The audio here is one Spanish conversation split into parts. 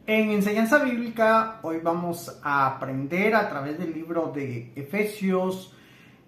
En enseñanza bíblica, hoy vamos a aprender a través del libro de Efesios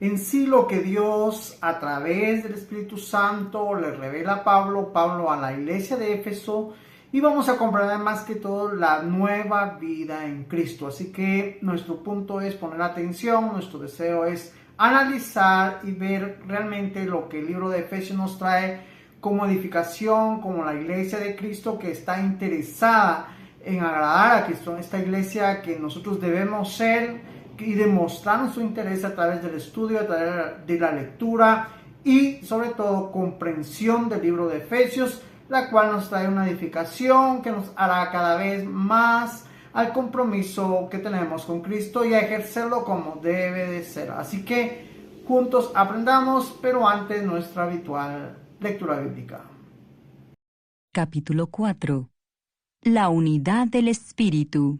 en sí lo que Dios a través del Espíritu Santo le revela a Pablo a la iglesia de Éfeso, y vamos a comprender más que todo la nueva vida en Cristo. Así que nuestro punto es poner atención, nuestro deseo es analizar y ver realmente lo que el libro de Efesios nos trae como edificación, como la iglesia de Cristo que está interesada en agradar a Cristo, esta iglesia que nosotros debemos ser y demostrar nuestro interés a través del estudio, a través de la lectura y sobre todo comprensión del libro de Efesios, la cual nos trae una edificación que nos hará cada vez más al compromiso que tenemos con Cristo y a ejercerlo como debe de ser. Así que juntos aprendamos, pero antes nuestra habitual lectura bíblica. Capítulo 4. La unidad del Espíritu.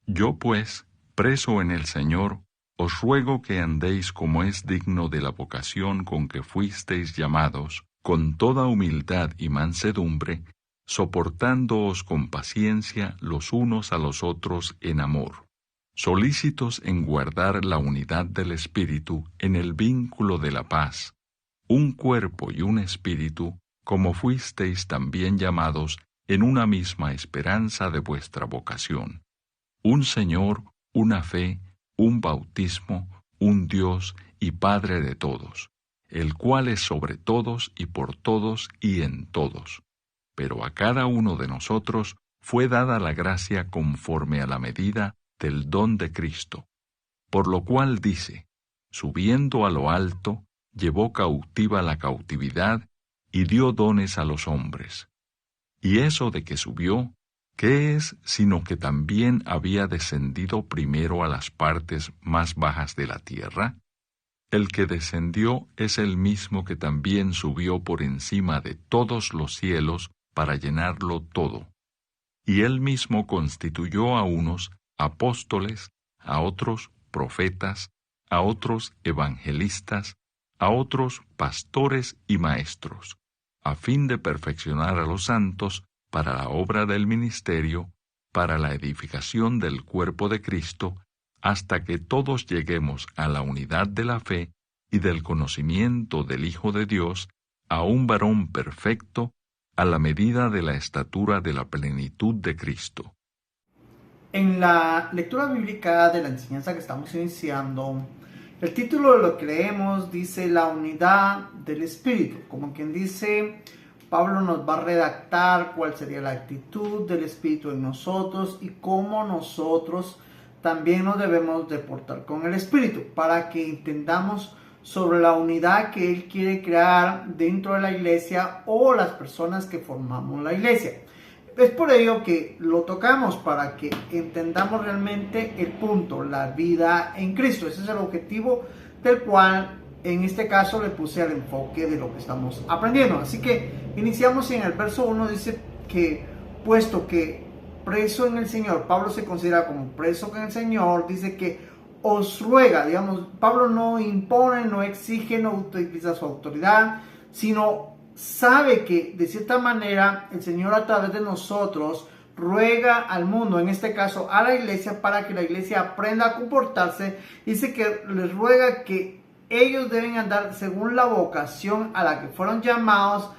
Yo pues, preso en el Señor, os ruego que andéis como es digno de la vocación con que fuisteis llamados, con toda humildad y mansedumbre, soportándoos con paciencia los unos a los otros en amor, solícitos en guardar la unidad del Espíritu en el vínculo de la paz, un cuerpo y un espíritu, como fuisteis también llamados en una misma esperanza de vuestra vocación. Un Señor, una fe, un bautismo, un Dios y Padre de todos, el cual es sobre todos y por todos y en todos. Pero a cada uno de nosotros fue dada la gracia conforme a la medida del don de Cristo. Por lo cual dice, subiendo a lo alto, llevó cautiva la cautividad y dio dones a los hombres. Y eso de que subió, ¿qué es sino que también había descendido primero a las partes más bajas de la tierra? El que descendió es el mismo que también subió por encima de todos los cielos para llenarlo todo. Y él mismo constituyó a unos apóstoles, a otros profetas, a otros evangelistas, a otros pastores y maestros, a fin de perfeccionar a los santos para la obra del ministerio, para la edificación del cuerpo de Cristo, hasta que todos lleguemos a la unidad de la fe y del conocimiento del Hijo de Dios, a un varón perfecto, a la medida de la estatura de la plenitud de Cristo. En la lectura bíblica de la enseñanza que estamos iniciando, el título de lo que leemos dice la unidad del Espíritu. Como quien dice, Pablo nos va a redactar cuál sería la actitud del Espíritu en nosotros y cómo nosotros también nos debemos de portar con el Espíritu para que entendamos sobre la unidad que Él quiere crear dentro de la iglesia o las personas que formamos la iglesia. Es por ello que lo tocamos para que entendamos realmente el punto, la vida en Cristo. Ese es el objetivo del cual en este caso le puse al enfoque de lo que estamos aprendiendo. Así que iniciamos en el verso 1, dice que puesto que preso en el Señor, Pablo se considera como preso en el Señor, dice que os ruega, digamos, Pablo no impone, no exige, no utiliza su autoridad, sino sabe que de cierta manera el Señor a través de nosotros ruega al mundo, en este caso a la iglesia, para que la iglesia aprenda a comportarse. Dice que les ruega que ellos deben andar según la vocación a la que fueron llamados,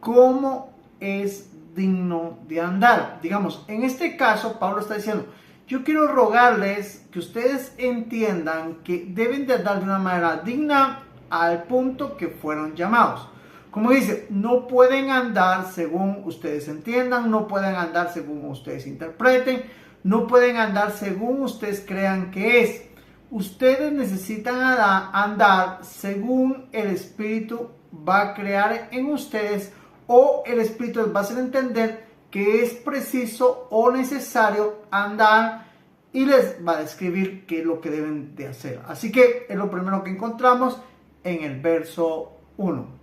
como es digno de andar. Digamos, en este caso Pablo está diciendo, yo quiero rogarles que ustedes entiendan que deben de andar de una manera digna al punto que fueron llamados. Como dice, no pueden andar según ustedes entiendan, no pueden andar según ustedes interpreten, no pueden andar según ustedes crean que es. Ustedes necesitan andar según el Espíritu va a crear en ustedes, o el Espíritu les va a hacer entender que es preciso o necesario andar, y les va a describir qué es lo que deben de hacer. Así que es lo primero que encontramos en el verso 1.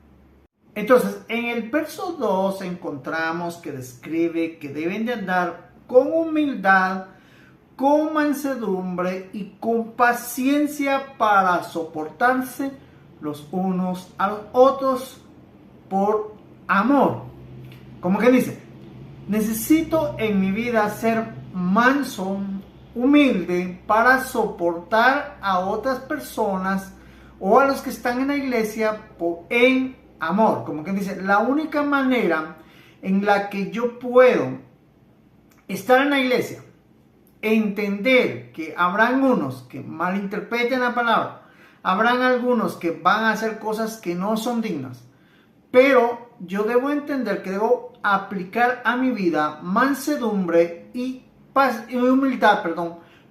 Entonces, en el verso 2 encontramos que describe que deben de andar con humildad, con mansedumbre y con paciencia para soportarse los unos a los otros por amor. Como que dice, Necesito en mi vida ser manso, humilde, para soportar a otras personas o a los que están en la iglesia en amor. Como quien dice, la única manera en la que yo puedo estar en la iglesia, entender que habrán unos que malinterpreten la palabra, habrán algunos que van a hacer cosas que no son dignas, pero yo debo entender que debo aplicar a mi vida mansedumbre y humildad,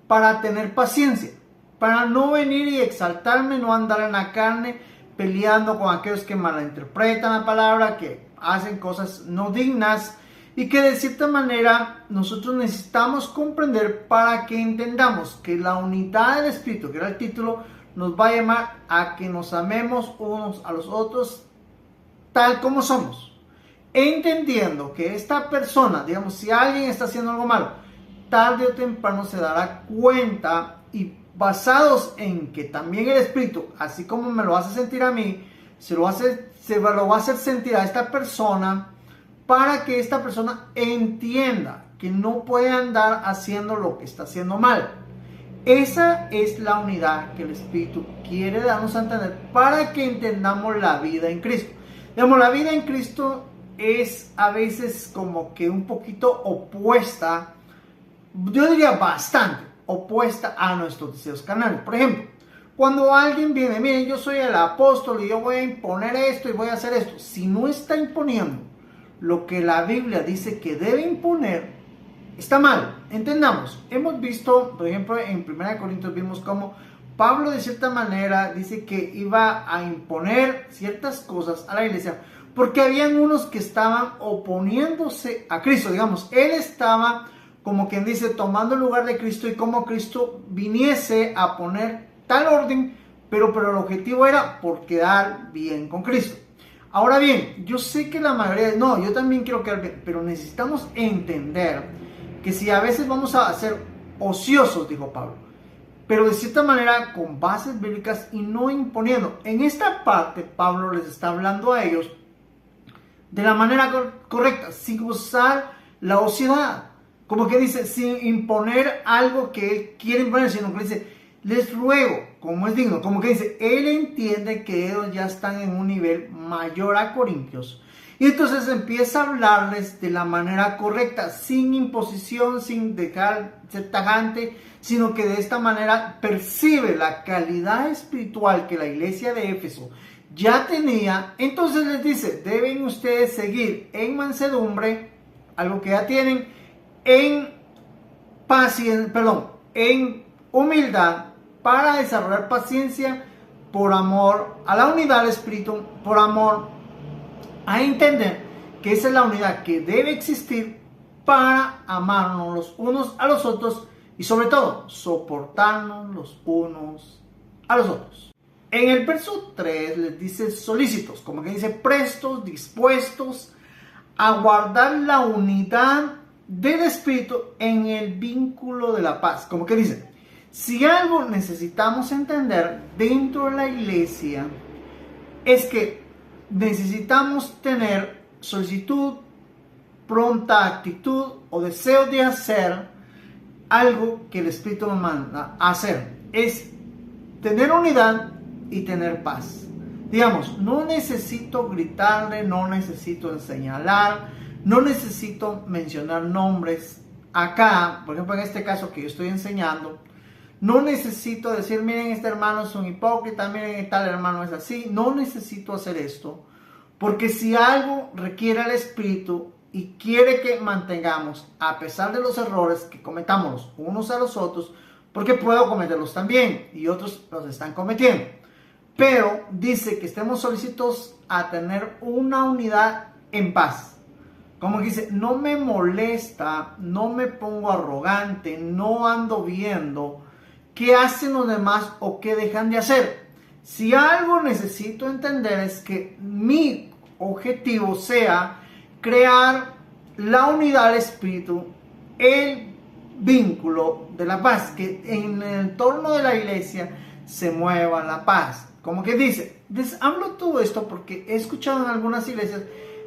para tener paciencia, para no venir y exaltarme, no andar en la carne peleando con aquellos que malinterpretan la palabra, que hacen cosas no dignas y que de cierta manera nosotros necesitamos comprender para que entendamos que la unidad del Espíritu, que era el título, nos va a llamar a que nos amemos unos a los otros tal como somos, entendiendo que esta persona, digamos, si alguien está haciendo algo malo, tarde o temprano se dará cuenta, y basados en que también el Espíritu, así como me lo hace sentir a mí, se lo va a hacer sentir a esta persona, para que esta persona entienda que no puede andar haciendo lo que está haciendo mal. Esa es la unidad que el Espíritu quiere darnos a entender para que entendamos la vida en Cristo. Digamos, la vida en Cristo es a veces como que un poquito opuesta, yo diría bastante opuesta a nuestros deseos carnales. Por ejemplo, cuando alguien viene, miren, yo soy el apóstol y yo voy a imponer esto y voy a hacer esto. Si no está imponiendo lo que la Biblia dice que debe imponer, está mal. Entendamos, hemos visto, por ejemplo, en 1 Corintios vimos cómo Pablo de cierta manera dice que iba a imponer ciertas cosas a la iglesia porque habían unos que estaban oponiéndose a Cristo. Digamos, él estaba, como quien dice, tomando el lugar de Cristo, y como Cristo viniese a poner tal orden, pero el objetivo era por quedar bien con Cristo. Ahora bien, yo sé que la mayoría, no, yo también quiero quedar bien, pero necesitamos entender que si a veces vamos a ser ociosos, dijo Pablo, pero de cierta manera con bases bíblicas y no imponiendo. En esta parte, Pablo les está hablando a ellos de la manera correcta, sin usar la ociedad. Como que dice, sin imponer algo que él quiere imponer, sino que dice, les ruego, como es digno. Como que dice, él entiende que ellos ya están en un nivel mayor a Corintios. Y entonces empieza a hablarles de la manera correcta, sin imposición, sin dejar ser tajante, sino que de esta manera percibe la calidad espiritual que la iglesia de Éfeso ya tenía. Entonces les dice, deben ustedes seguir en mansedumbre, algo que ya tienen, en en humildad, para desarrollar paciencia por amor a la unidad del Espíritu, por amor a entender que esa es la unidad que debe existir para amarnos los unos a los otros y sobre todo soportarnos los unos a los otros. En el verso 3 les dice solícitos, como que dice prestos, dispuestos a guardar la unidad del Espíritu en el vínculo de la paz. Como que dice, si algo necesitamos entender dentro de la iglesia es que necesitamos tener solicitud, pronta actitud o deseo de hacer algo que el Espíritu nos manda a hacer. Es tener unidad y tener paz. Digamos, no necesito gritarle, no necesito señalar, no necesito mencionar nombres. Acá, por ejemplo, en este caso que yo estoy enseñando, no necesito decir, miren, este hermano es un hipócrita, miren, tal hermano es así. No necesito hacer esto, porque si algo requiere el Espíritu y quiere que mantengamos, a pesar de los errores que cometamos los unos a los otros, porque puedo cometerlos también y otros los están cometiendo, pero dice que estemos solícitos a tener una unidad en paz. Como dice, no me molesta, no me pongo arrogante, no ando viendo qué hacen los demás o qué dejan de hacer. Si algo necesito entender es que mi objetivo sea crear la unidad del Espíritu, el vínculo de la paz, que en el entorno de la iglesia se mueva la paz. Como que dice, hablo todo esto porque he escuchado en algunas iglesias,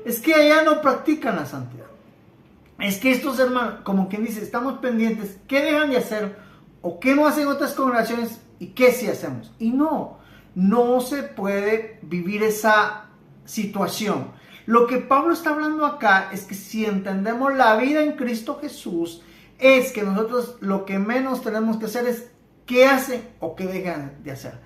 es que allá no practican la santidad. es que estos hermanos, como quien dice, estamos pendientes, ¿qué dejan de hacer? ¿O qué no hacen otras congregaciones? ¿Y qué sí hacemos? Y no se puede vivir esa situación. Lo que Pablo está hablando acá es que si entendemos la vida en Cristo Jesús, es que nosotros lo que menos tenemos que hacer es qué hacen o qué dejan de hacer.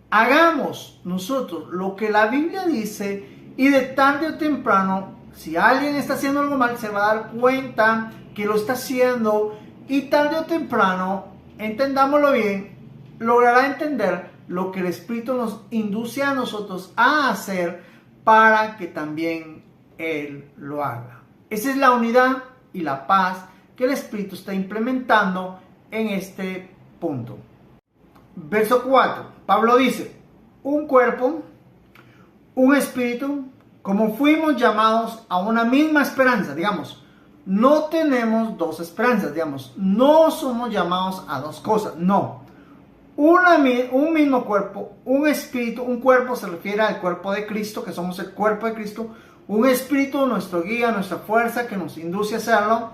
Hagamos nosotros lo que la Biblia dice y de tarde o temprano, si alguien está haciendo algo mal, se va a dar cuenta que lo está haciendo y tarde o temprano, entendámoslo bien, logrará entender lo que el Espíritu nos induce a nosotros a hacer para que también Él lo haga. Esa es la unidad y la paz que el Espíritu está implementando en este punto. Verso 4, Pablo dice, un cuerpo, un espíritu, como fuimos llamados a una misma esperanza, digamos, no tenemos dos esperanzas, digamos, no somos llamados a dos cosas, no. Un mismo cuerpo, un espíritu, un cuerpo se refiere al cuerpo de Cristo, que somos el cuerpo de Cristo, un espíritu, nuestro guía, nuestra fuerza que nos induce a hacerlo,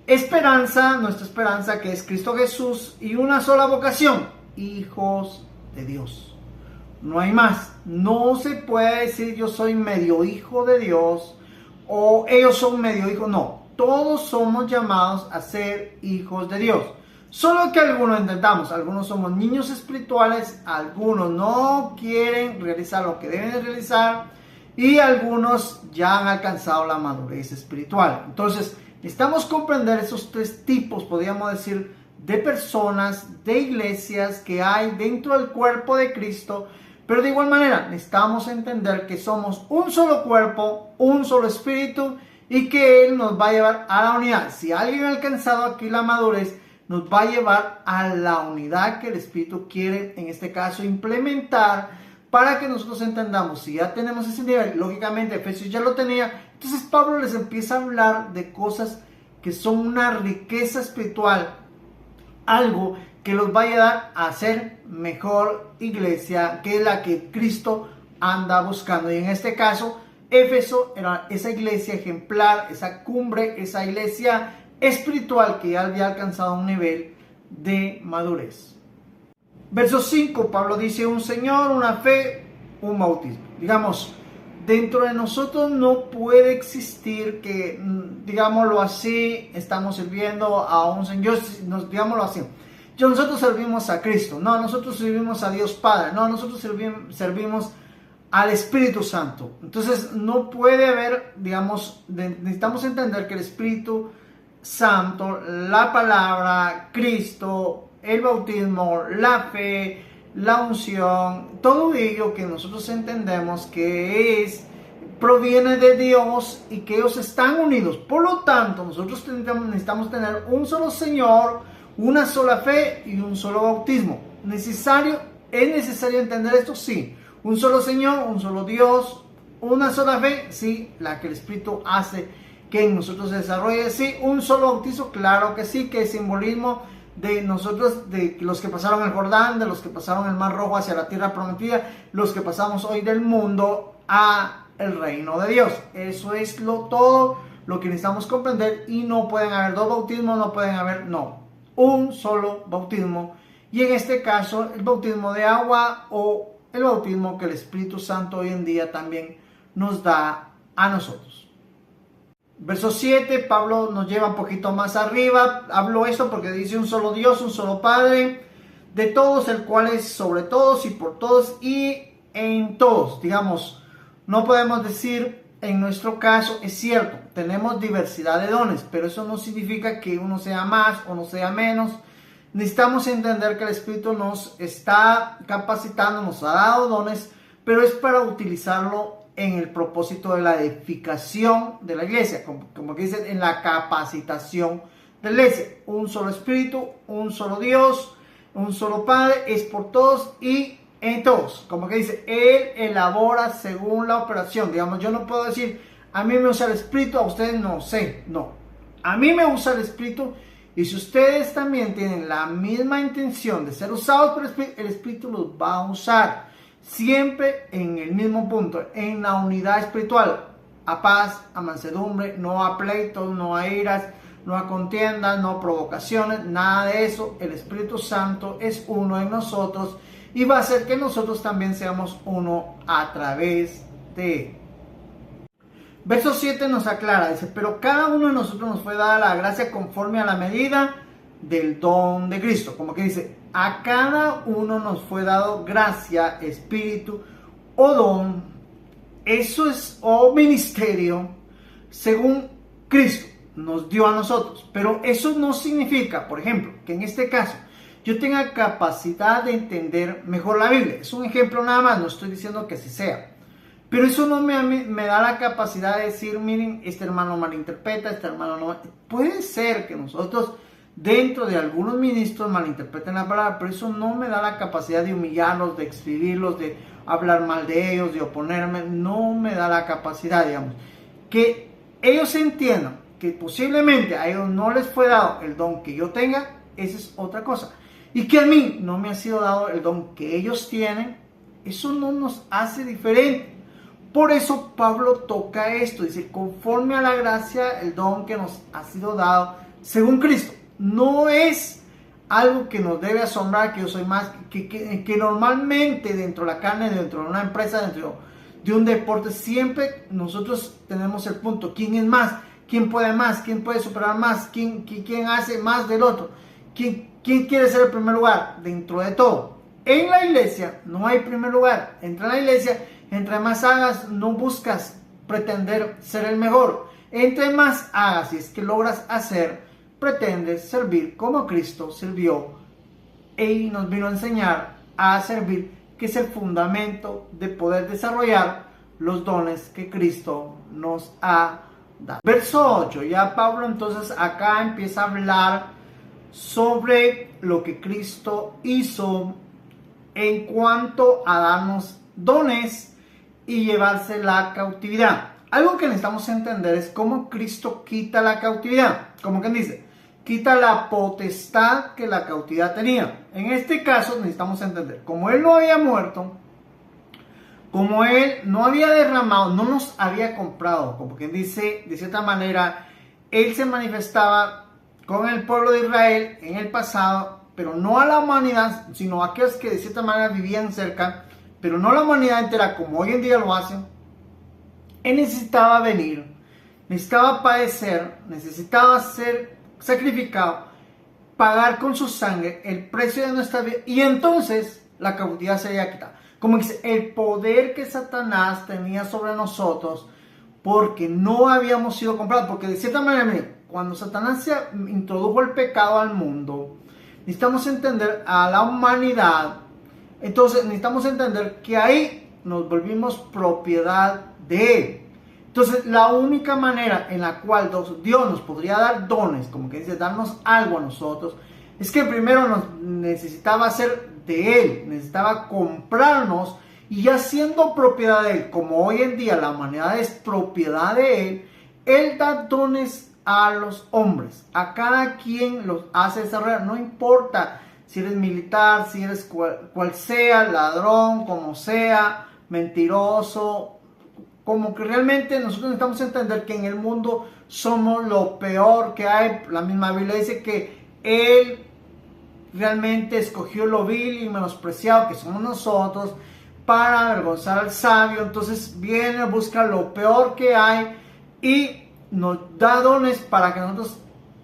esperanza, nuestra esperanza que es Cristo Jesús y una sola vocación, hijos de Dios. No hay más. No se puede decir yo soy medio hijo de Dios o ellos son medio hijos. No, todos somos llamados a ser hijos de Dios. Solo que algunos intentamos, algunos somos niños espirituales, algunos no quieren realizar lo que deben de realizar y algunos ya han alcanzado la madurez espiritual. Entonces, necesitamos comprender esos tres tipos, podríamos decir, de personas, de iglesias que hay dentro del cuerpo de Cristo. Pero de igual manera, necesitamos entender que somos un solo cuerpo, un solo espíritu y que Él nos va a llevar a la unidad. Si alguien ha alcanzado aquí la madurez, nos va a llevar a la unidad que el Espíritu quiere, en este caso, implementar para que nosotros entendamos. Si ya tenemos ese nivel, lógicamente Efesios ya lo tenía, entonces Pablo les empieza a hablar de cosas que son una riqueza espiritual, algo que los va a ayudar a ser mejor iglesia que la que Cristo anda buscando. Y en este caso, Éfeso era esa iglesia ejemplar, esa cumbre, esa iglesia espiritual que ya había alcanzado un nivel de madurez. Verso 5, Pablo dice, un Señor, una fe, un bautismo. Digamos, dentro de nosotros no puede existir que, digámoslo así, estamos sirviendo a un Señor, digámoslo así. Nosotros servimos a Cristo, no, nosotros servimos a Dios Padre, no, nosotros servimos al Espíritu Santo. Entonces no puede haber, digamos, necesitamos entender que el Espíritu Santo, la palabra, Cristo, el bautismo, la fe, la unción, todo ello que nosotros entendemos que proviene de Dios y que ellos están unidos. Por lo tanto, nosotros necesitamos tener un solo Señor, una sola fe y un solo bautismo. ¿Es necesario entender esto? Sí. Un solo Señor, un solo Dios, una sola fe, sí, la que el Espíritu hace que en nosotros se desarrolle, sí. Un solo bautizo, claro que sí, que es simbolismo de nosotros, de los que pasaron el Jordán, de los que pasaron el Mar Rojo hacia la tierra prometida, los que pasamos hoy del mundo a el reino de Dios. Eso es todo lo que necesitamos comprender, y no pueden haber dos bautismos, un solo bautismo, y en este caso el bautismo de agua o el bautismo que el Espíritu Santo hoy en día también nos da a nosotros. Verso 7, Pablo nos lleva un poquito más arriba. Hablo esto porque dice un solo Dios, un solo Padre, de todos, el cual es sobre todos y por todos y en todos. Digamos, no podemos decir, en nuestro caso, es cierto, tenemos diversidad de dones, pero eso no significa que uno sea más o no sea menos. Necesitamos entender que el Espíritu nos está capacitando, nos ha dado dones, pero es para utilizarlo en el propósito de la edificación de la iglesia, como que dicen, en la capacitación de la iglesia. Un solo Espíritu, un solo Dios, un solo Padre, es por todos y en todos. Como que dice, Él elabora según la operación. Digamos, yo no puedo decir, a mí me usa el Espíritu, a ustedes no sé. No, a mí me usa el Espíritu, y si ustedes también tienen la misma intención de ser usados por el Espíritu, los va a usar. Siempre en el mismo punto, en la unidad espiritual, a paz, a mansedumbre, no a pleitos, no a iras, no a contiendas, no a provocaciones, nada de eso. El Espíritu Santo es uno en nosotros y va a hacer que nosotros también seamos uno a través de él. Verso 7 nos aclara, dice, pero cada uno de nosotros nos fue dada la gracia conforme a la medida del don de Cristo. Como que dice, a cada uno nos fue dado gracia, espíritu o don, eso es, o ministerio, según Cristo nos dio a nosotros. Pero eso no significa, por ejemplo, que en este caso yo tenga capacidad de entender mejor la Biblia. Es un ejemplo nada más, no estoy diciendo que así sea. Pero eso no me da la capacidad de decir, miren, este hermano malinterpreta, este hermano no. Puede ser que nosotros, dentro de algunos ministros, malinterpreten la palabra, pero eso no me da la capacidad de humillarlos, de escribirlos, de hablar mal de ellos, de oponerme. No me da la capacidad, digamos. Que ellos entiendan que posiblemente a ellos no les fue dado el don que yo tenga, esa es otra cosa. Y que a mí no me ha sido dado el don que ellos tienen, eso no nos hace diferente. Por eso Pablo toca esto, dice, conforme a la gracia, el don que nos ha sido dado según Cristo. No es algo que nos debe asombrar, que yo soy más, que normalmente dentro de la carne, dentro de una empresa, dentro de un deporte, siempre nosotros tenemos el punto, ¿quién es más? ¿Quién puede más? ¿Quién puede superar más? ¿Quién hace más del otro? ¿Quién quiere ser el primer lugar? Dentro de todo. En la iglesia no hay primer lugar. Entra en la iglesia, entre más hagas, no buscas pretender ser el mejor. Entre más hagas, y es que logras hacer, pretendes servir como Cristo sirvió y nos vino a enseñar a servir, que es el fundamento de poder desarrollar los dones que Cristo nos ha dado. Verso 8, ya Pablo entonces acá empieza a hablar sobre lo que Cristo hizo en cuanto a darnos dones y llevarse la cautividad. Algo que necesitamos entender es cómo Cristo quita la cautividad. Como quien dice, quita la potestad que la cautividad tenía. En este caso necesitamos entender, como Él no había muerto, como Él no había derramado, no nos había comprado, como quien dice, de cierta manera, Él se manifestaba con el pueblo de Israel en el pasado, pero no a la humanidad, sino a aquellos que de cierta manera vivían cerca, pero no la humanidad entera como hoy en día lo hacen. Él necesitaba venir, necesitaba padecer, necesitaba ser sacrificado, pagar con su sangre el precio de nuestra vida, y entonces la cautividad sería quitada. Como dice, el poder que Satanás tenía sobre nosotros, porque no habíamos sido comprados, porque de cierta manera, miren, cuando Satanás se introdujo el pecado al mundo, necesitamos entender a la humanidad. Entonces necesitamos entender que ahí nos volvimos propiedad de Él. Entonces la única manera en la cual Dios nos podría dar dones, como que dice, darnos algo a nosotros, es que primero nos necesitaba hacer de Él, necesitaba comprarnos, y ya siendo propiedad de Él, como hoy en día la humanidad es propiedad de Él, Él da dones a los hombres, a cada quien los hace desarrollar, no importa si eres militar, si eres cual sea, ladrón, como sea, mentiroso, como que realmente nosotros necesitamos entender que en el mundo somos lo peor que hay. La misma Biblia dice que Él realmente escogió lo vil y menospreciado que somos nosotros para avergonzar al sabio. Entonces viene, busca lo peor que hay y nos da dones para que nosotros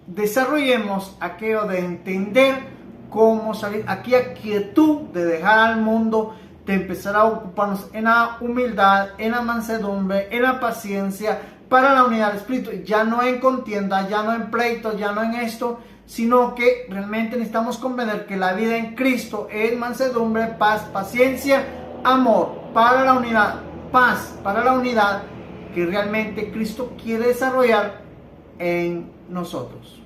desarrollemos aquello de entender cómo salir, aquella quietud de dejar al mundo, de empezar a ocuparnos en la humildad, en la mansedumbre, en la paciencia, para la unidad del espíritu, ya no en contienda, ya no en pleitos, ya no en esto, sino que realmente necesitamos comprender que la vida en Cristo es mansedumbre, paz, paciencia, amor, para la unidad, paz, para la unidad que realmente Cristo quiere desarrollar en nosotros.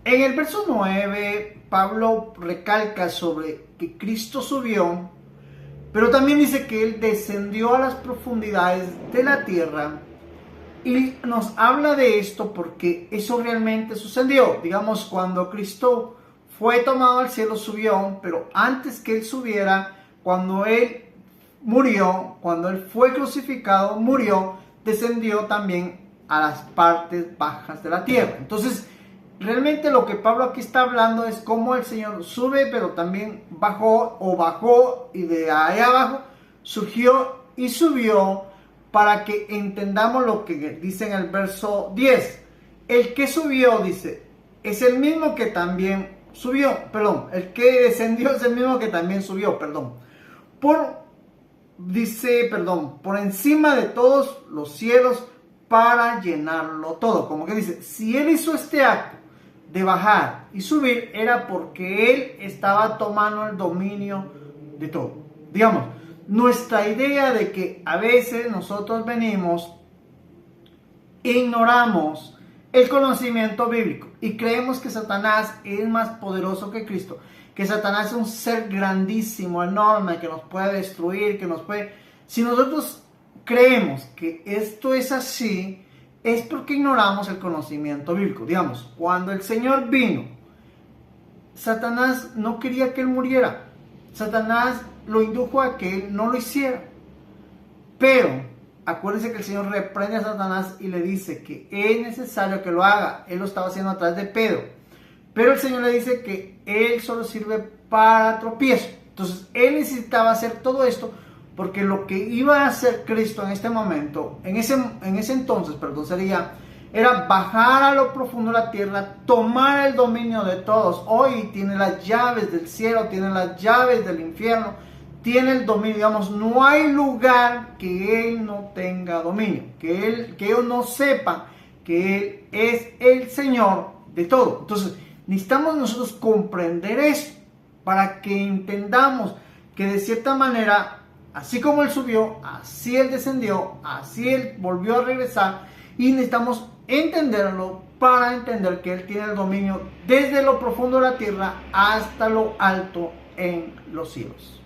En el verso 9, Pablo recalca sobre que Cristo subió, pero también dice que Él descendió a las profundidades de la tierra, y nos habla de esto porque eso realmente sucedió. Digamos, cuando Cristo fue tomado al cielo, subió, pero antes que Él subiera, cuando Él murió, cuando Él fue crucificado, murió, descendió también a las partes bajas de la tierra. Entonces, realmente lo que Pablo aquí está hablando es cómo el Señor sube, pero también bajó y de ahí abajo surgió y subió, para que entendamos lo que dice en el verso 10. El que subió, dice, es el mismo que también subió, el que descendió es el mismo que también subió, por encima de todos los cielos para llenarlo todo. Como que dice, si él hizo este acto de bajar y subir, era porque él estaba tomando el dominio de todo. Digamos, nuestra idea de que a veces nosotros venimos, ignoramos el conocimiento bíblico y creemos que Satanás es más poderoso que Cristo, que Satanás es un ser grandísimo, enorme, que nos puede destruir, que nos puede... Si nosotros creemos que esto es así, es porque ignoramos el conocimiento bíblico. Digamos, cuando el Señor vino, Satanás no quería que él muriera. Satanás lo indujo a que él no lo hiciera. Pero acuérdense que el Señor reprende a Satanás y le dice que es necesario que lo haga. Él lo estaba haciendo a través de Pedro. Pero el Señor le dice que él solo sirve para tropiezo. Entonces él necesitaba hacer todo esto porque lo que iba a hacer Cristo en este momento, en ese entonces, era bajar a lo profundo de la tierra, tomar el dominio de todos. Hoy tiene las llaves del cielo, tiene las llaves del infierno, tiene el dominio. Digamos, no hay lugar que él no tenga dominio, que ellos no sepan que él es el Señor de todo. Entonces, necesitamos nosotros comprender eso para que entendamos que de cierta manera, así como él subió, así él descendió, así él volvió a regresar, y necesitamos entenderlo para entender que él tiene el dominio desde lo profundo de la tierra hasta lo alto en los cielos.